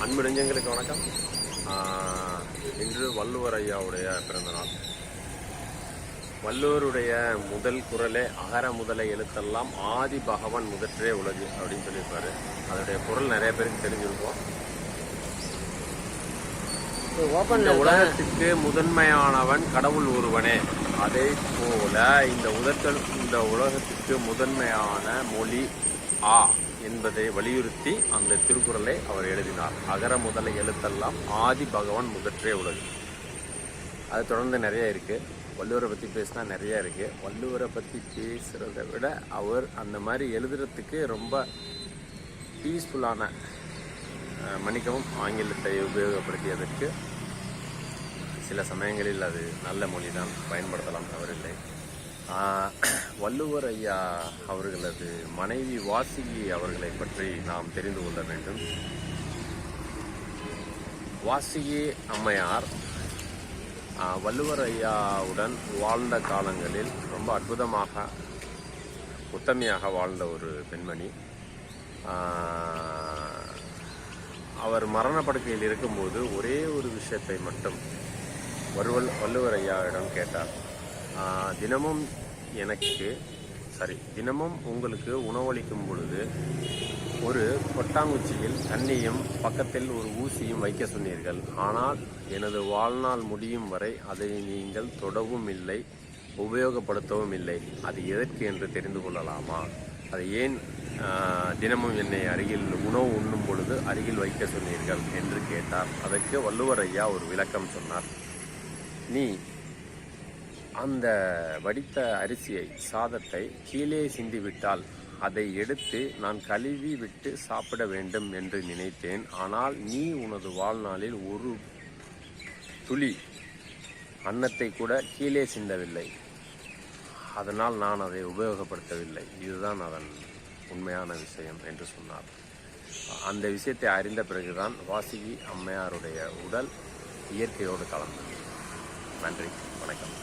அன்பு நெஞ்சங்களுக்கு வணக்கம். இன்று வள்ளுவர் ஐயாவுடைய பிறந்தநாள். வள்ளுவருடைய முதல் குறளே அகர முதல எழுத்தெல்லாம் ஆதி பகவன் முதற்றே உலகு அப்படின்னு சொல்லியிருப்பாரு. அதோடைய குறள் நிறைய பேருக்கு தெரிஞ்சிருக்கும். இந்த உலகத்துக்கு முதன்மையானவன் கடவுள் ஒருவனே. அதே போல இந்த உலகத்துக்கு முதன்மையான மொழி ஆ என்பதை வலியுறுத்தி அந்த திருக்குறளை அவர் எழுதினார். அகர முதல எழுத்தெல்லாம் ஆதி பகவான் முதற்றே உலகு. அது தொடர்ந்து நிறைய இருக்கு. வள்ளுவரை பற்றி பேசினா நிறைய இருக்கு. வள்ளுவரை பற்றி பேசுறதை விட அவர் அந்த மாதிரி எழுதுறதுக்கு ரொம்ப பீஸ்ஃபுல்லான, மன்னிக்கவும் ஆங்கிலத்தை உபயோகப்படுத்தியதற்கு சில சமயங்களில் அது நல்ல மொழி தான், பயன்படுத்தலாம், தவறில்லை. வள்ளுவர் ஐயா அவர்களது மனைவி வாசுகி அவர்களை பற்றி நாம் தெரிந்து கொள்ள வேண்டும். வாசுகி அம்மையார் வள்ளுவர் ஐயாவுடன் வாழ்ந்த காலங்களில் ரொம்ப அற்புதமாக உத்தமையாக வாழ்ந்த ஒரு பெண்மணி. அவர் மரணப்படுக்கையில் இருக்கும்போது ஒரே ஒரு விஷயத்தை மட்டும் வள்ளுவர் ஐயாவிடம் கேட்டார். தினமும் உங்களுக்கு உணவளிக்கும் பொழுது ஒரு கொட்டாங்குச்சியில் தண்ணியும் பக்கத்தில் ஒரு ஊசியும் வைக்க சொன்னீர்கள். ஆனால் எனது வாழ்நாள் முடியும் வரை அதை நீங்கள் தொடவும் இல்லை, உபயோகப்படுத்தவும் இல்லை. அது எதற்கு என்று தெரிந்து கொள்ளலாமா? அதை ஏன் தினமும் என்னை அருகில் உணவு உண்ணும் பொழுது அருகில் வைக்க சொன்னீர்கள் என்று கேட்டார். அதற்கு வள்ளுவர் ஐயா ஒரு விளக்கம் சொன்னார். நீ அந்த வடித்த அரிசியை, சாதத்தை கீழே சிந்திவிட்டால் அதை எடுத்து நான் கழுவி விட்டு சாப்பிட வேண்டும் என்று நினைத்தேன். ஆனால் நீ உனது வாழ்நாளில் ஒரு துளி அன்னத்தை கூட கீழே சிந்தவில்லை. அதனால் நான் அதை உபயோகப்படுத்தவில்லை. இதுதான் அதன் உண்மையான விஷயம் என்று சொன்னார். அந்த விஷயத்தை அறிந்த பிறகுதான் வாசுகி அம்மையாருடைய உடல் இயற்கையோடு கலந்தது. நன்றி, வணக்கம்.